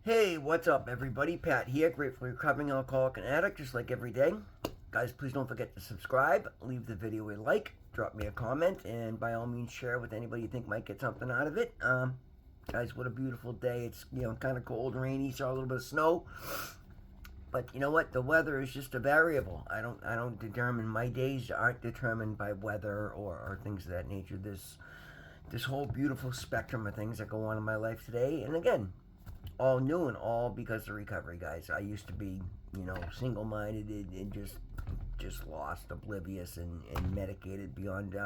Hey, what's up, everybody? Pat here, gratefully recovering alcoholic and addict, just like every day. Guys, please don't forget to subscribe, leave the video a like, drop me a comment, and by all means, share with anybody you think might get something out of it. Guys, what a beautiful day! It's kind of cold, rainy, saw a little bit of snow, but you know what? The weather is just a variable. I don't determine my days aren't determined by weather or things of that nature. This whole beautiful spectrum of things that go on in my life today, and again, all new and all because of recovery, guys. I used to be, single-minded and just lost, oblivious, and medicated beyond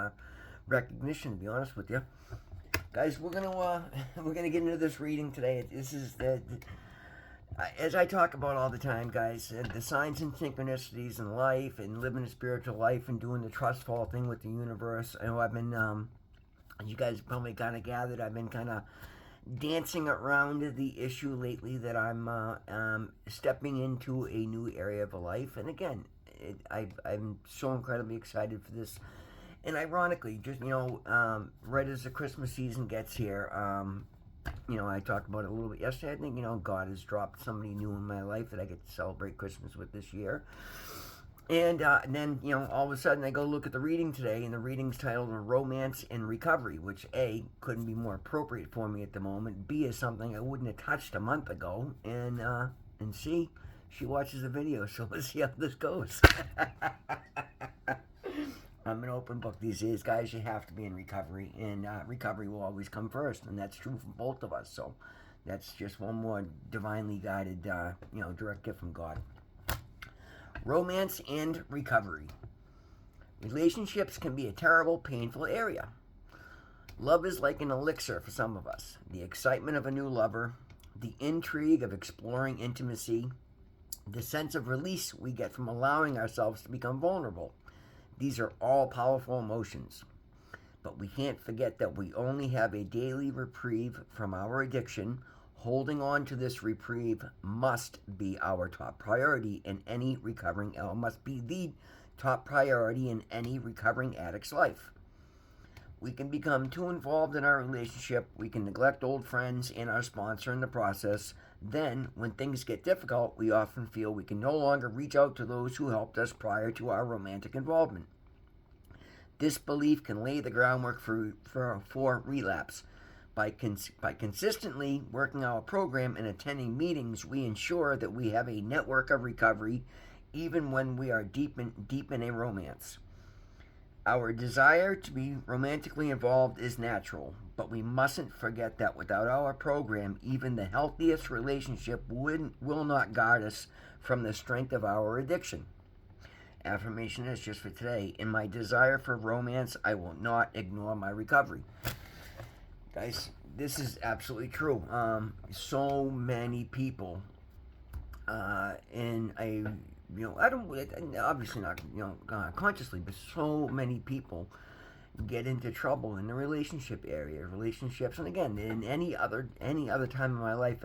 recognition. To be honest with you, guys, we're gonna get into this reading today. This is as I talk about all the time, guys, the signs and synchronicities in life and living a spiritual life and doing the trust fall thing with the universe. I know I've been, as you guys probably kind of gathered, I've been kind of dancing around the issue lately that I'm stepping into a new area of life. And again, I'm so incredibly excited for this. And ironically, just, right as the Christmas season gets here, I talked about it a little bit yesterday. I think, God has dropped somebody new in my life that I get to celebrate Christmas with this year. And then, all of a sudden I go look at the reading today, and the reading's titled Romance and Recovery, which A, couldn't be more appropriate for me at the moment. B, is something I wouldn't have touched a month ago. And C, she watches the video, so let's see how this goes. I'm an open book these days, guys. You have to be in recovery, and recovery will always come first, and that's true for both of us. So that's just one more divinely guided, direct gift from God. Romance and recovery. Relationships can be a terrible, painful area. Love is like an elixir for some of us. The excitement of a new lover, the intrigue of exploring intimacy, the sense of release we get from allowing ourselves to become vulnerable. These are all powerful emotions. But we can't forget that we only have a daily reprieve from our addiction. Holding on to this reprieve must be our top priority in any recovering must be the top priority in any recovering addict's life. We can become too involved in our relationship. We can neglect old friends and our sponsor in the process. Then, when things get difficult, we often feel we can no longer reach out to those who helped us prior to our romantic involvement. This belief can lay the groundwork for relapse. By consistently working our program and attending meetings, we ensure that we have a network of recovery even when we are deep in a romance. Our desire to be romantically involved is natural, but we mustn't forget that without our program, even the healthiest relationship will not guard us from the strength of our addiction. Affirmation is just for today. In my desire for romance, I will not ignore my recovery. Guys, this is absolutely true. So many people, and I don't, obviously not, consciously, but so many people get into trouble in the relationship area, relationships, and again, in any other time in my life,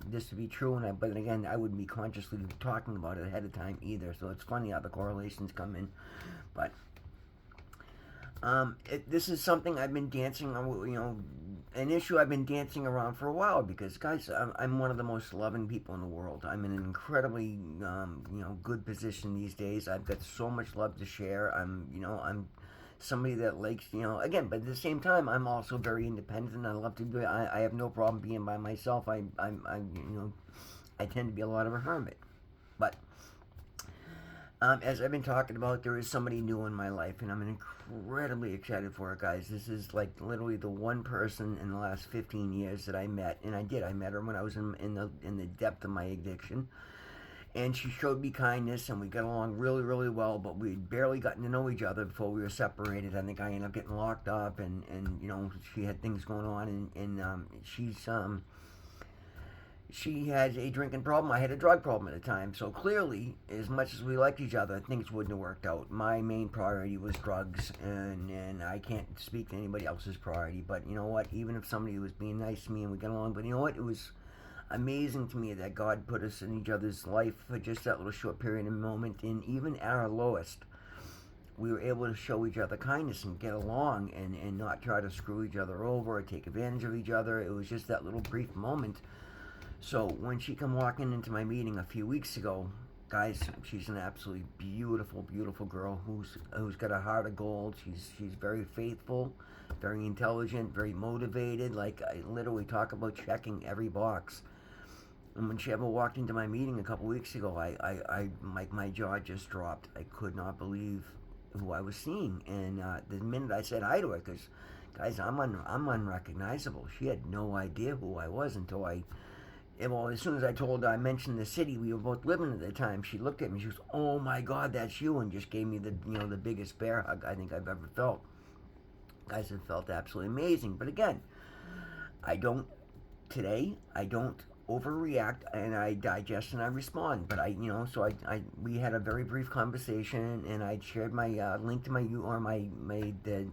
this would be true. But again, I wouldn't be consciously talking about it ahead of time either. So it's funny how the correlations come in, but. This is something I've been dancing, an issue I've been dancing around for a while because, guys, I'm one of the most loving people in the world. I'm in an incredibly, good position these days. I've got so much love to share. I'm somebody that likes, again, but at the same time, I'm also very independent. I love to do. I have no problem being by myself. I tend to be a lot of a hermit, but. As I've been talking about, there is somebody new in my life, and I'm incredibly excited for it, guys. This is like literally the one person in the last 15 years that I met, and I met her when I was in the depth of my addiction, and she showed me kindness, and we got along really, really well, but we'd barely gotten to know each other before we were separated. I think I ended up getting locked up, and she had things going on, and she had a drinking problem. I had a drug problem at the time. So clearly, as much as we liked each other, things wouldn't have worked out. My main priority was drugs, and I can't speak to anybody else's priority. But you know what? Even if somebody was being nice to me and we got along, but you know what? It was amazing to me that God put us in each other's life for just that little short period of moment. And even at our lowest, we were able to show each other kindness and get along and not try to screw each other over or take advantage of each other. It was just that little brief moment. So when she come walking into my meeting a few weeks ago, guys, she's an absolutely beautiful, beautiful girl who's got a heart of gold. She's very faithful, very intelligent, very motivated. Like, I literally talk about checking every box. And when she ever walked into my meeting a couple weeks ago, my jaw just dropped. I could not believe who I was seeing. And the minute I said hi to her, because guys, I'm unrecognizable. She had no idea who I was until well, as soon as I mentioned the city we were both living at the time, she looked at me. She was, "Oh my God, that's you!" and just gave me the biggest bear hug I think I've ever felt. Guys, it felt absolutely amazing. But again, I don't today. I don't overreact, and I digest and I respond. But we had a very brief conversation, and I shared my link to the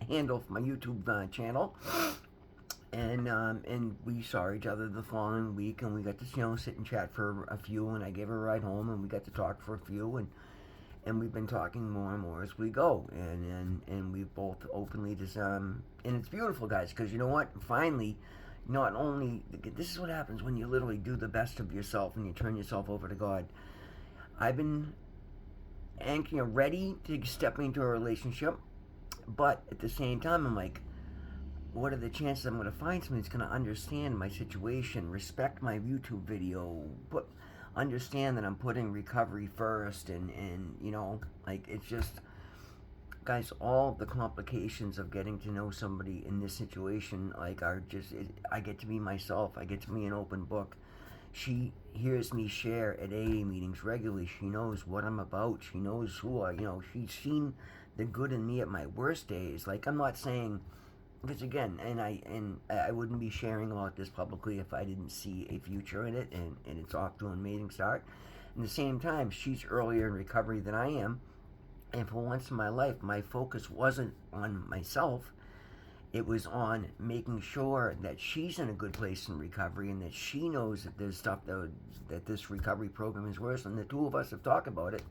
handle for my YouTube channel. And we saw each other the following week, and we got to sit and chat for a few, and I gave her a ride home, and we got to talk for a few, and we've been talking more and more as we go, and we both openly just and it's beautiful, guys, because you know what? Finally, not only this is what happens when you literally do the best of yourself and you turn yourself over to God. I've been ready to step into a relationship, but at the same time, I'm like, what are the chances I'm going to find somebody that's going to understand my situation, respect my YouTube video, understand that I'm putting recovery first, and it's just, guys, all the complications of getting to know somebody in this situation, are just, I get to be myself. I get to be an open book. She hears me share at AA meetings regularly. She knows what I'm about. She knows who she's seen the good in me at my worst days. Like, I'm not saying, because again, and I wouldn't be sharing about this publicly if I didn't see a future in it, and it's off to an amazing start. At the same time, she's earlier in recovery than I am, and for once in my life, my focus wasn't on myself. It was on making sure that she's in a good place in recovery, and that she knows that there's stuff that this recovery program is worse. And the two of us have talked about it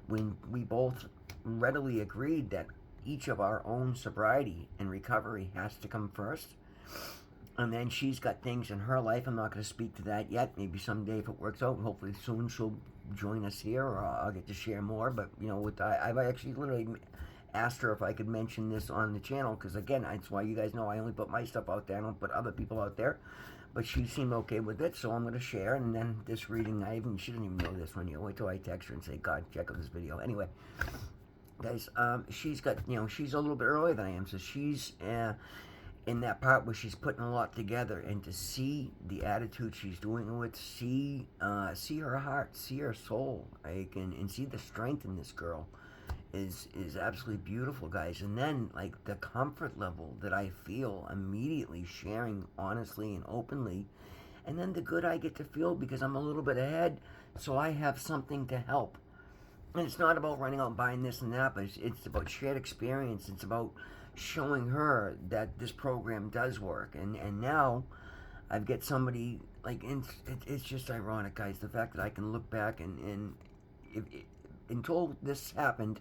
when we both readily agreed that each of our own sobriety and recovery has to come first. And then she's got things in her life. I'm not going to speak to that yet. Maybe someday if it works out, hopefully soon she'll join us here, or I'll get to share more. But I've actually literally asked her if I could mention this on the channel, because again, that's why you guys know I only put my stuff out there. I don't put other people out there. But she seemed okay with it, so I'm going to share. And then this reading, she didn't even know this one yet. Wait till I text her and say, God, check out this video. Anyway, guys, she's got, she's a little bit earlier than I am, so she's in that part where she's putting a lot together, and to see the attitude she's doing it with, see her heart, see her soul, and see the strength in this girl is absolutely beautiful, guys. And then, the comfort level that I feel immediately sharing honestly and openly, and then the good I get to feel because I'm a little bit ahead, so I have something to help. And it's not about running out and buying this and that, but it's about shared experience. It's about showing her that this program does work. And now I've got somebody, it's just ironic, guys, the fact that I can look back and until this happened,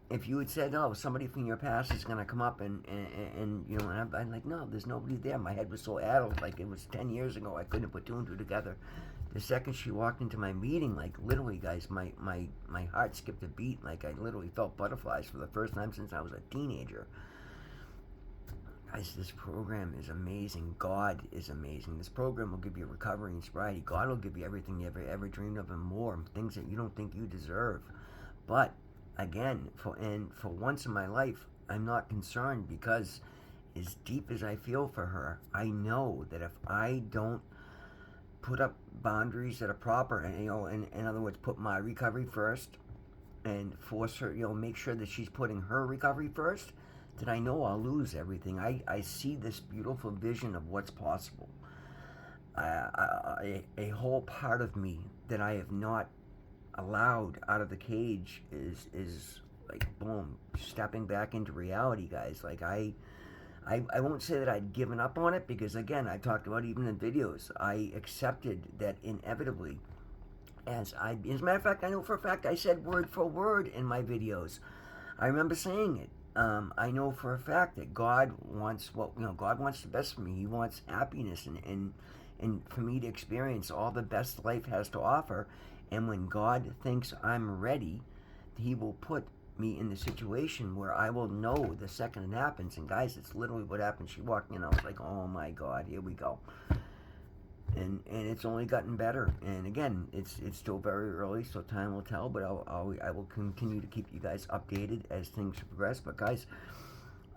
if you had said, oh, somebody from your past is going to come up and I'm like, no, there's nobody there. My head was so addled, like it was 10 years ago. I couldn't put two and two together. The second she walked into my meeting, literally, guys, my heart skipped a beat. I literally felt butterflies for the first time since I was a teenager. Guys, this program is amazing. God is amazing. This program will give you recovery and sobriety. God will give you everything you ever dreamed of and more, things that you don't think you deserve. But again, for once in my life, I'm not concerned, because as deep as I feel for her, I know that if I don't put up boundaries that are proper, and in other words, put my recovery first, and force her, make sure that she's putting her recovery first, then I know I'll lose everything. I see this beautiful vision of what's possible. A whole part of me that I have not allowed out of the cage is boom, stepping back into reality, guys. I won't say that I'd given up on it, because again, I talked about even in videos, I accepted that inevitably, as a matter of fact, I know for a fact I said word for word in my videos. I remember saying it. I know for a fact that God wants God wants the best for me. He wants happiness, and and for me to experience all the best life has to offer. And when God thinks I'm ready, He will put me in the situation where I will know the second it happens. And guys, it's literally what happened. She walked in, I was like, oh my God, here we go. And it's only gotten better. And again, it's still very early, so time will tell. But I will continue to keep you guys updated as things progress. But guys,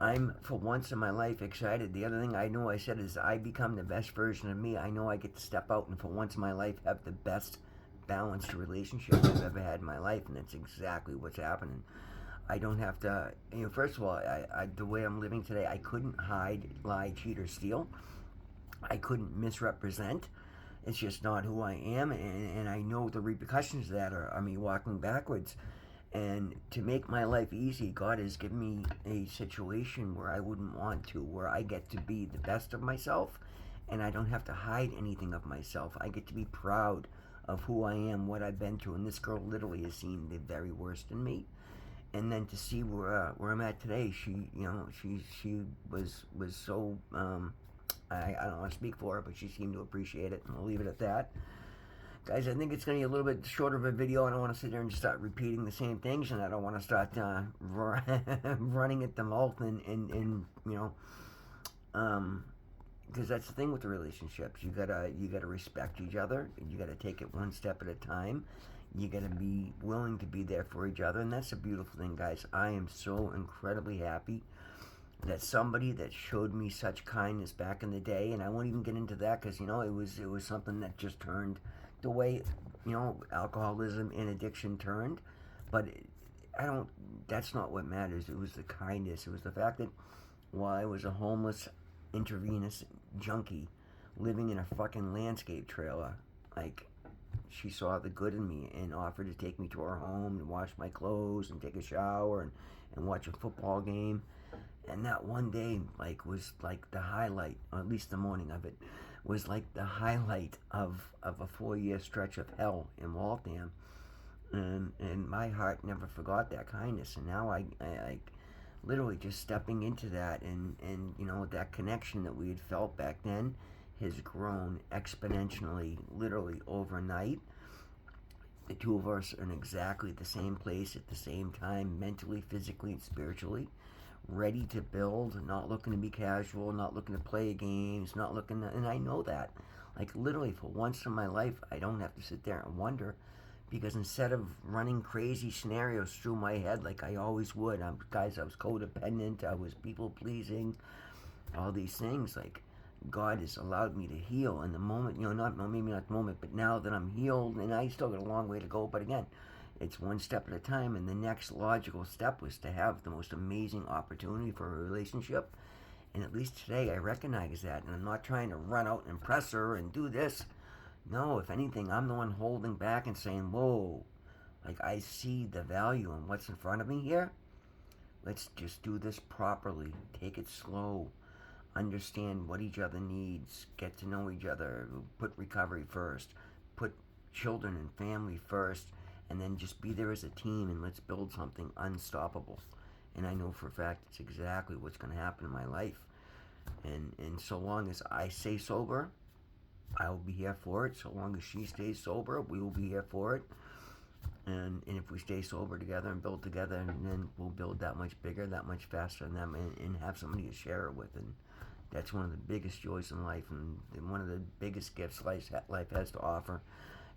I'm for once in my life excited. The other thing I know I said is I become the best version of me. I know I get to step out and for once in my life have the best balanced relationship I've ever had in my life, and that's exactly what's happening. I don't have to, first of all, the way I'm living today, I couldn't hide, lie, cheat, or steal. I couldn't misrepresent. It's just not who I am, and I know the repercussions of that are me walking backwards. And to make my life easy, God has given me a situation where I wouldn't want to, where I get to be the best of myself, and I don't have to hide anything of myself. I get to be proud of who I am, what I've been through, and this girl literally has seen the very worst in me. And then to see where I'm at today, she was so I don't want to speak for her, but she seemed to appreciate it, and we'll leave it at that. Guys, I think it's going to be a little bit shorter of a video. I don't want to sit there and just start repeating the same things, and I don't want to start running at the mouth and because that's the thing with the relationships. You gotta respect each other. You gotta take it one step at a time. You gotta be willing to be there for each other, and that's a beautiful thing, guys. I am so incredibly happy that somebody that showed me such kindness back in the day, and I won't even get into that because it was something that just turned the way alcoholism and addiction turned. But I don't. That's not what matters. It was the kindness. It was the fact that while I was a homeless, intravenous junkie living in a fucking landscape trailer, like, she saw the good in me and offered to take me to her home and wash my clothes and take a shower and watch a football game. And that one day, like, was like the highlight, or at least the morning of it, was like the highlight of a 4-year stretch of hell in Waltham. And my heart never forgot that kindness. And now I literally just stepping into that, and that connection that we had felt back then has grown exponentially, literally overnight. The two of us are in exactly the same place at the same time, mentally, physically, and spiritually, ready to build, not looking to be casual, not looking to play games, not looking to, and I know that. Like, literally, for once in my life, I don't have to sit there and wonder, because instead of running crazy scenarios through my head like I always would, I was codependent, I was people-pleasing, all these things, like, God has allowed me to heal in the moment, maybe not the moment, but now that I'm healed, and I still got a long way to go, but again, it's one step at a time, and the next logical step was to have the most amazing opportunity for a relationship, and at least today I recognize that, and I'm not trying to run out and impress her and do this. No, if anything, I'm the one holding back and saying, whoa, like, I see the value in what's in front of me here. Let's just do this properly. Take it slow. Understand what each other needs. Get to know each other. Put recovery first. Put children and family first. And then just be there as a team, and let's build something unstoppable. And I know for a fact it's exactly what's going to happen in my life. And so long as I stay sober, I will be here for it. So long as she stays sober, we will be here for it. And if we stay sober together and build together, and then we'll build that much bigger, that much faster, and have somebody to share it with. And that's one of the biggest joys in life, and one of the biggest gifts life has to offer.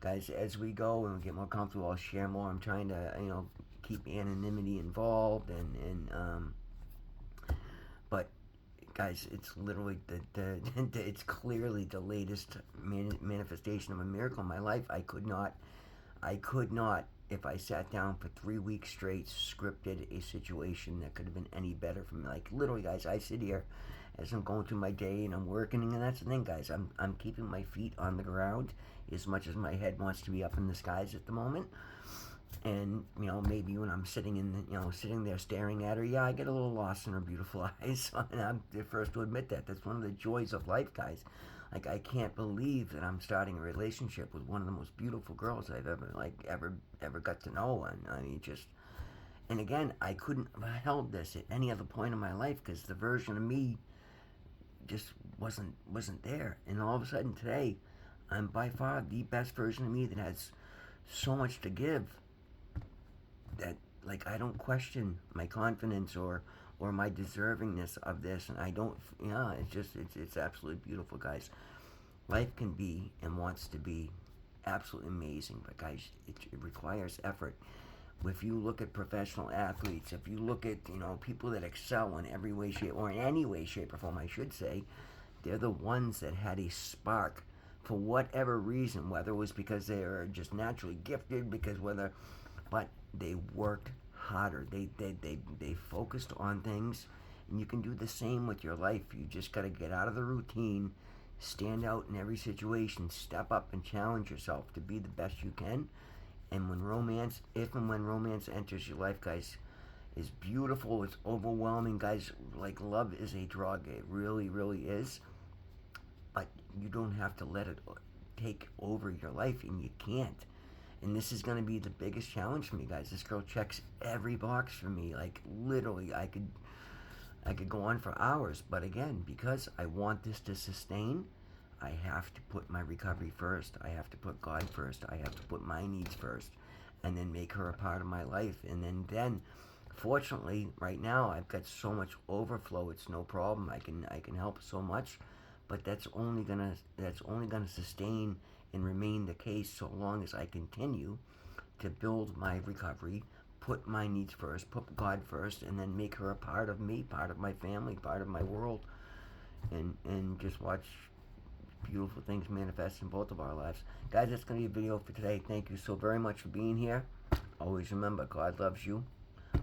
Guys, as we go and we get more comfortable, I'll share more. I'm trying to, keep anonymity involved, but guys, it's literally it's clearly the latest manifestation of a miracle in my life. I could not, if I sat down for 3 weeks straight, scripted a situation that could have been any better for me. Like, literally, guys, I sit here as I'm going through my day and I'm working, and that's the thing, guys. I'm keeping my feet on the ground as much as my head wants to be up in the skies at the moment. And maybe when I'm sitting sitting there staring at her, I get a little lost in her beautiful eyes. And I'm the first to admit that. That's one of the joys of life, guys. Like, I can't believe that I'm starting a relationship with one of the most beautiful girls I've ever got to know. And I mean, and again, I couldn't have held this at any other point in my life, because the version of me just wasn't there. And all of a sudden today, I'm by far the best version of me that has so much to give that, like, I don't question my confidence or my deservingness of this, and I don't. Yeah, it's absolutely beautiful, guys. Life can be and wants to be absolutely amazing, but guys, it requires effort. If you look at professional athletes, if you look at people that excel in every way, shape, or in any way, shape, or form, I should say, they're the ones that had a spark for whatever reason, whether it was because they are just naturally gifted, but they worked harder. They focused on things, and you can do the same with your life. You just got to get out of the routine, stand out in every situation, step up and challenge yourself to be the best you can. And if and when romance enters your life, guys, is beautiful. It's overwhelming, guys. Like, love is a drug. It really, really is. But you don't have to let it take over your life, and you can't. And this is going to be the biggest challenge for me, guys. This girl checks every box for me. Like, literally, I could go on for hours. But again, because I want this to sustain, I have to put my recovery first. I have to put God first. I have to put my needs first, and then make her a part of my life. And then fortunately, right now I've got so much overflow. It's no problem. I can help so much, but that's only gonna sustain and remain the case so long as I continue to build my recovery, put my needs first, put God first, and then make her a part of me, part of my family, part of my world, and just watch beautiful things manifest in both of our lives. Guys, that's going to be a video for today. Thank you so very much for being here. Always remember, God loves you.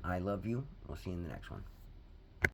I love you. We'll see you in the next one.